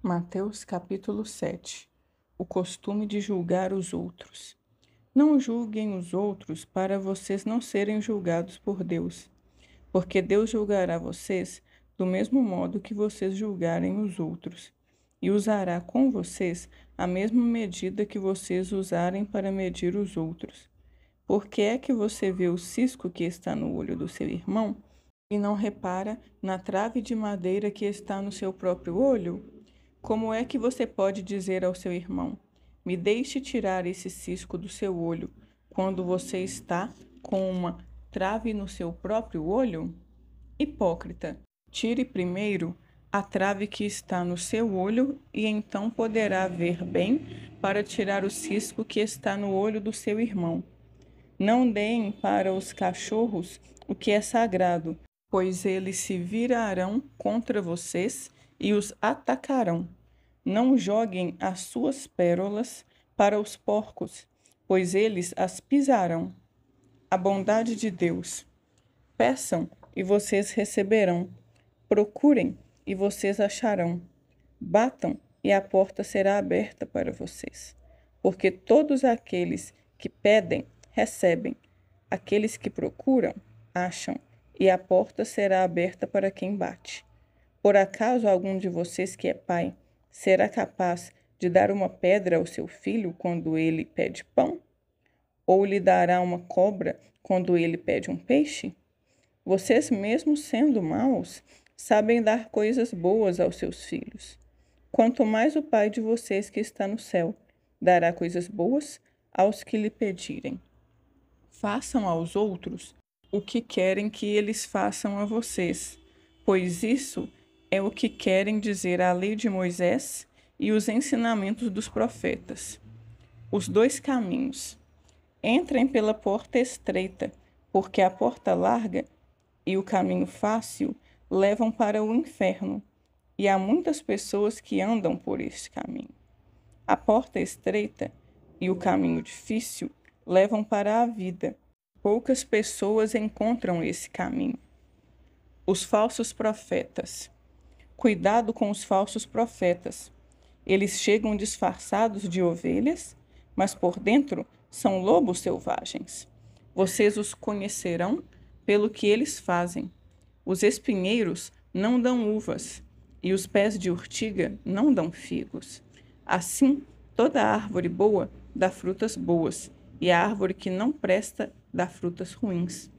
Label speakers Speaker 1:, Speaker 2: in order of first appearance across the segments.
Speaker 1: Mateus capítulo 7. O costume de julgar os outros. Não julguem os outros para vocês não serem julgados por Deus, porque Deus julgará vocês do mesmo modo que vocês julgarem os outros, e usará com vocês a mesma medida que vocês usarem para medir os outros. Por que é que você vê o cisco que está no olho do seu irmão e não repara na trave de madeira que está no seu próprio olho? Como é que você pode dizer ao seu irmão: me deixe tirar esse cisco do seu olho, quando você está com uma trave no seu próprio olho? Hipócrita, tire primeiro a trave que está no seu olho, e então poderá ver bem para tirar o cisco que está no olho do seu irmão. Não deem para os cachorros o que é sagrado, pois eles se virarão contra vocês e os atacarão. Não joguem as suas pérolas para os porcos, pois eles as pisarão. A bondade de Deus. Peçam e vocês receberão. Procurem e vocês acharão. Batam e a porta será aberta para vocês. Porque todos aqueles que pedem, recebem. Aqueles que procuram, acham. E a porta será aberta para quem bate. Por acaso algum de vocês que é pai será capaz de dar uma pedra ao seu filho quando ele pede pão? Ou lhe dará uma cobra quando ele pede um peixe? Vocês, mesmo sendo maus, sabem dar coisas boas aos seus filhos. Quanto mais o Pai de vocês que está no céu dará coisas boas aos que lhe pedirem. Façam aos outros o que querem que eles façam a vocês, pois isso é o que querem dizer a lei de Moisés e os ensinamentos dos profetas. Os dois caminhos. Entrem pela porta estreita, porque a porta larga e o caminho fácil levam para o inferno, e há muitas pessoas que andam por este caminho. A porta estreita e o caminho difícil levam para a vida. Poucas pessoas encontram esse caminho. Os falsos profetas. Cuidado com os falsos profetas. Eles chegam disfarçados de ovelhas, mas por dentro são lobos selvagens. Vocês os conhecerão pelo que eles fazem. Os espinheiros não dão uvas, e os pés de urtiga não dão figos. Assim, toda árvore boa dá frutas boas, e a árvore que não presta dá frutas ruins.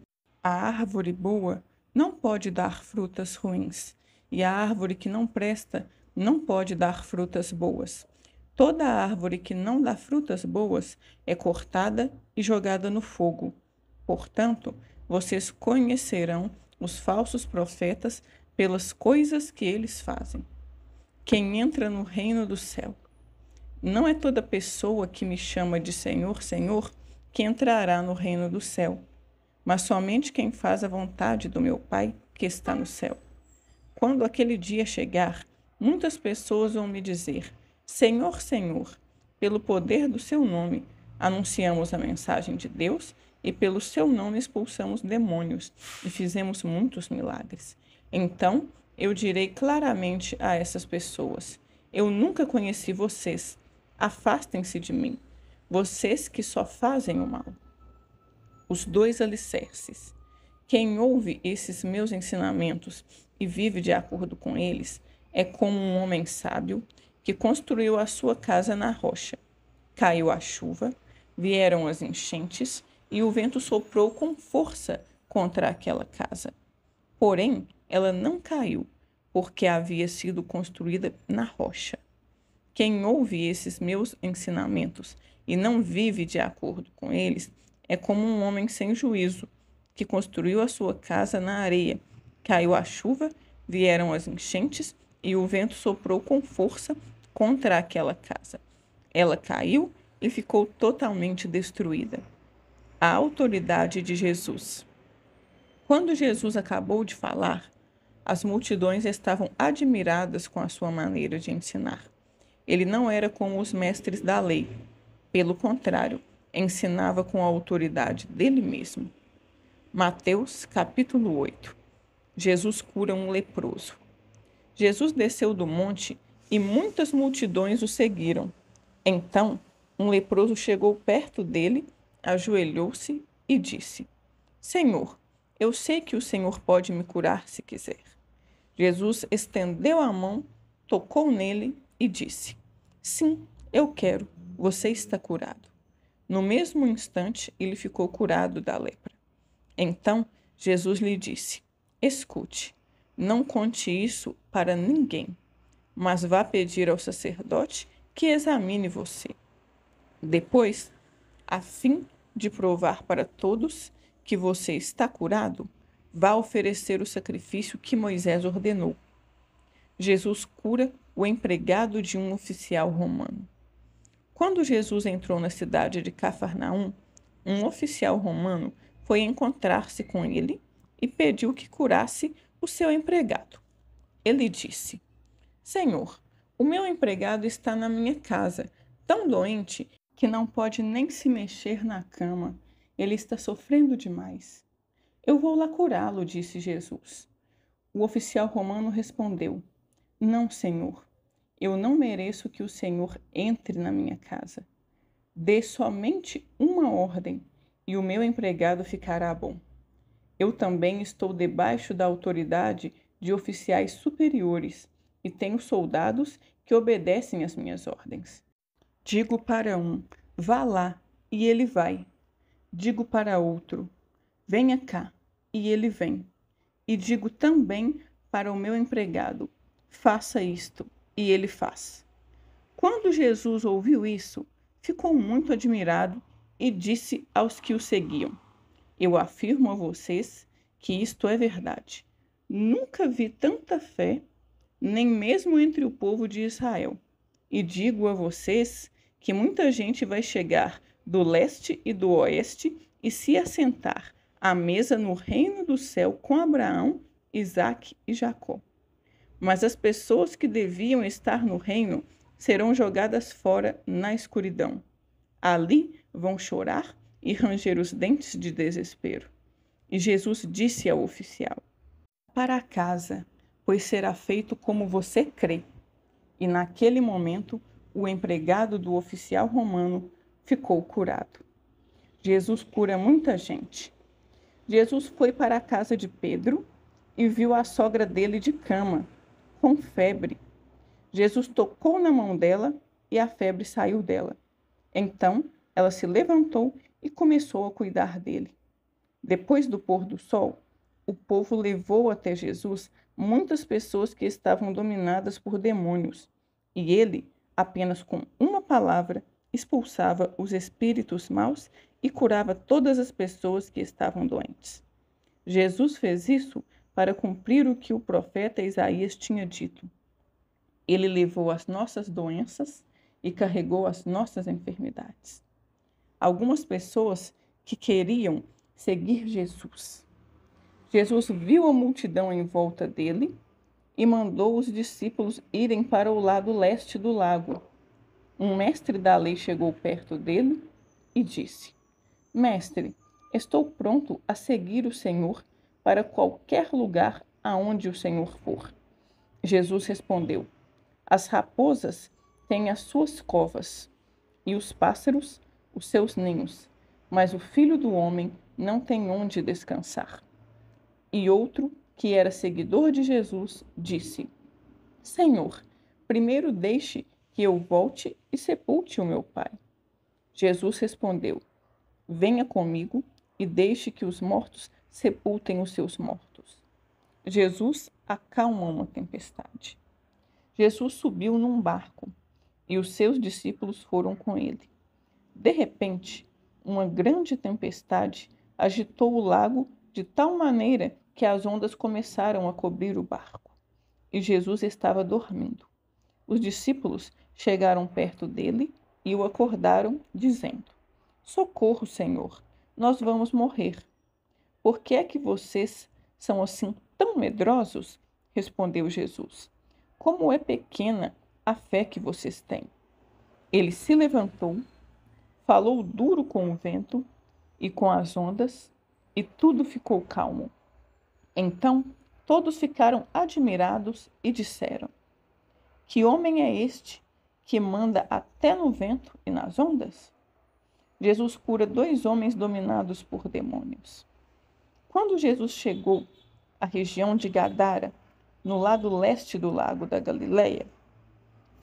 Speaker 1: A árvore boa não pode dar frutas ruins, e a árvore que não presta não pode dar frutas boas. Toda árvore que não dá frutas boas é cortada e jogada no fogo. Portanto, vocês conhecerão os falsos profetas pelas coisas que eles fazem. Quem entra no reino do céu. Não é toda pessoa que me chama de Senhor, Senhor, que entrará no reino do céu, mas somente quem faz a vontade do meu Pai que está no céu. Quando aquele dia chegar, muitas pessoas vão me dizer: Senhor, Senhor, pelo poder do seu nome, anunciamos a mensagem de Deus e pelo seu nome expulsamos demônios e fizemos muitos milagres. Então eu direi claramente a essas pessoas: eu nunca conheci vocês. Afastem-se de mim, vocês que só fazem o mal. Os dois alicerces. Quem ouve esses meus ensinamentos e vive de acordo com eles é como um homem sábio que construiu a sua casa na rocha. Caiu a chuva, vieram as enchentes e o vento soprou com força contra aquela casa. Porém, ela não caiu, porque havia sido construída na rocha. Quem ouve esses meus ensinamentos e não vive de acordo com eles é como um homem sem juízo, que construiu a sua casa na areia. Caiu a chuva, vieram as enchentes e o vento soprou com força contra aquela casa. Ela caiu e ficou totalmente destruída. A autoridade de Jesus. Quando Jesus acabou de falar, as multidões estavam admiradas com a sua maneira de ensinar. Ele não era como os mestres da lei. Pelo contrário, ensinava com a autoridade dele mesmo. Mateus, capítulo 8. Jesus cura um leproso. Jesus desceu do monte e muitas multidões o seguiram. Então, um leproso chegou perto dele, ajoelhou-se e disse: Senhor, eu sei que o Senhor pode me curar se quiser. Jesus estendeu a mão, tocou nele e disse: Sim, eu quero, você está curado. No mesmo instante, ele ficou curado da lepra. Então, Jesus lhe disse: Escute, não conte isso para ninguém, mas vá pedir ao sacerdote que examine você. Depois, a fim de provar para todos que você está curado, vá oferecer o sacrifício que Moisés ordenou. Jesus cura o empregado de um oficial romano. Quando Jesus entrou na cidade de Cafarnaum, um oficial romano foi encontrar-se com ele e pediu que curasse o seu empregado. Ele disse: Senhor, o meu empregado está na minha casa, tão doente que não pode nem se mexer na cama. Ele está sofrendo demais. Eu vou lá curá-lo, disse Jesus. O oficial romano respondeu: Não, Senhor, eu não mereço que o Senhor entre na minha casa. Dê somente uma ordem e o meu empregado ficará bom. Eu também estou debaixo da autoridade de oficiais superiores e tenho soldados que obedecem às minhas ordens. Digo para um: vá lá, e ele vai. Digo para outro: venha cá, e ele vem. E digo também para o meu empregado: faça isto, e ele faz. Quando Jesus ouviu isso, ficou muito admirado e disse aos que o seguiam: Eu afirmo a vocês que isto é verdade. Nunca vi tanta fé, nem mesmo entre o povo de Israel. E digo a vocês que muita gente vai chegar do leste e do oeste e se assentar à mesa no reino do céu com Abraão, Isaque e Jacó. Mas as pessoas que deviam estar no reino serão jogadas fora na escuridão. Ali vão chorar e ranger os dentes de desespero. E Jesus disse ao oficial: Para casa, pois será feito como você crê. E naquele momento, o empregado do oficial romano ficou curado. Jesus cura muita gente. Jesus foi para a casa de Pedro e viu a sogra dele de cama, com febre. Jesus tocou na mão dela e a febre saiu dela. Então, ela se levantou e começou a cuidar dele. Depois do pôr do sol, o povo levou até Jesus muitas pessoas que estavam dominadas por demônios, e ele, apenas com uma palavra, expulsava os espíritos maus e curava todas as pessoas que estavam doentes. Jesus fez isso para cumprir o que o profeta Isaías tinha dito. Ele levou as nossas doenças e carregou as nossas enfermidades. Algumas pessoas que queriam seguir Jesus. Jesus viu a multidão em volta dele e mandou os discípulos irem para o lado leste do lago. Um mestre da lei chegou perto dele e disse: Mestre, estou pronto a seguir o Senhor para qualquer lugar aonde o Senhor for. Jesus respondeu: As raposas têm as suas covas e os pássaros os seus ninhos, mas o Filho do Homem não tem onde descansar. E outro, que era seguidor de Jesus, disse: Senhor, primeiro deixe que eu volte e sepulte o meu pai. Jesus respondeu: Venha comigo e deixe que os mortos sepultem os seus mortos. Jesus acalma uma tempestade. Jesus subiu num barco e os seus discípulos foram com ele. De repente, uma grande tempestade agitou o lago de tal maneira que as ondas começaram a cobrir o barco. E Jesus estava dormindo. Os discípulos chegaram perto dele e o acordaram, dizendo: Socorro, Senhor, nós vamos morrer. Por que é que vocês são assim tão medrosos? Respondeu Jesus. Como é pequena a fé que vocês têm. Ele se levantou, falou duro com o vento e com as ondas, e tudo ficou calmo. Então, todos ficaram admirados e disseram: Que homem é este que manda até no vento e nas ondas? Jesus cura 2 homens dominados por demônios. Quando Jesus chegou à região de Gadara, no lado leste do lago da Galileia,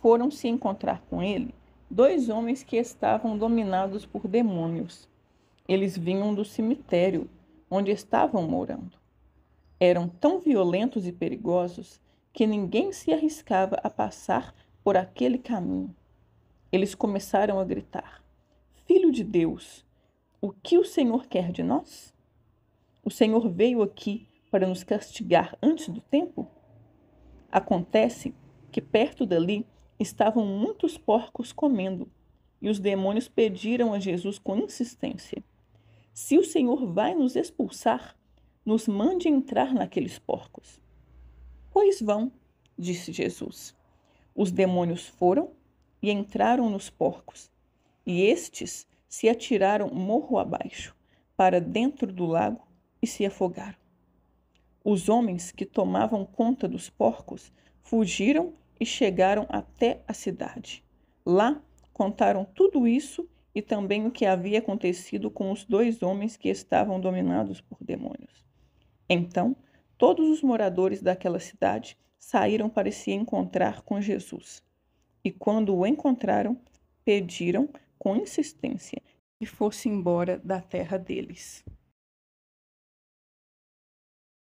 Speaker 1: foram se encontrar com ele 2 homens que estavam dominados por demônios. Eles vinham do cemitério onde estavam morando. Eram tão violentos e perigosos que ninguém se arriscava a passar por aquele caminho. Eles começaram a gritar: Filho de Deus, o que o Senhor quer de nós? O Senhor veio aqui para nos castigar antes do tempo? Acontece que perto dali estavam muitos porcos comendo, e os demônios pediram a Jesus com insistência: Se o Senhor vai nos expulsar, nos mande entrar naqueles porcos. Pois vão, disse Jesus. Os demônios foram e entraram nos porcos, e estes se atiraram morro abaixo, para dentro do lago e se afogaram. Os homens que tomavam conta dos porcos fugiram e chegaram até a cidade. Lá contaram tudo isso e também o que havia acontecido com os 2 homens que estavam dominados por demônios. Então, todos os moradores daquela cidade saíram para se encontrar com Jesus. E quando o encontraram, pediram com insistência que fosse embora da terra deles.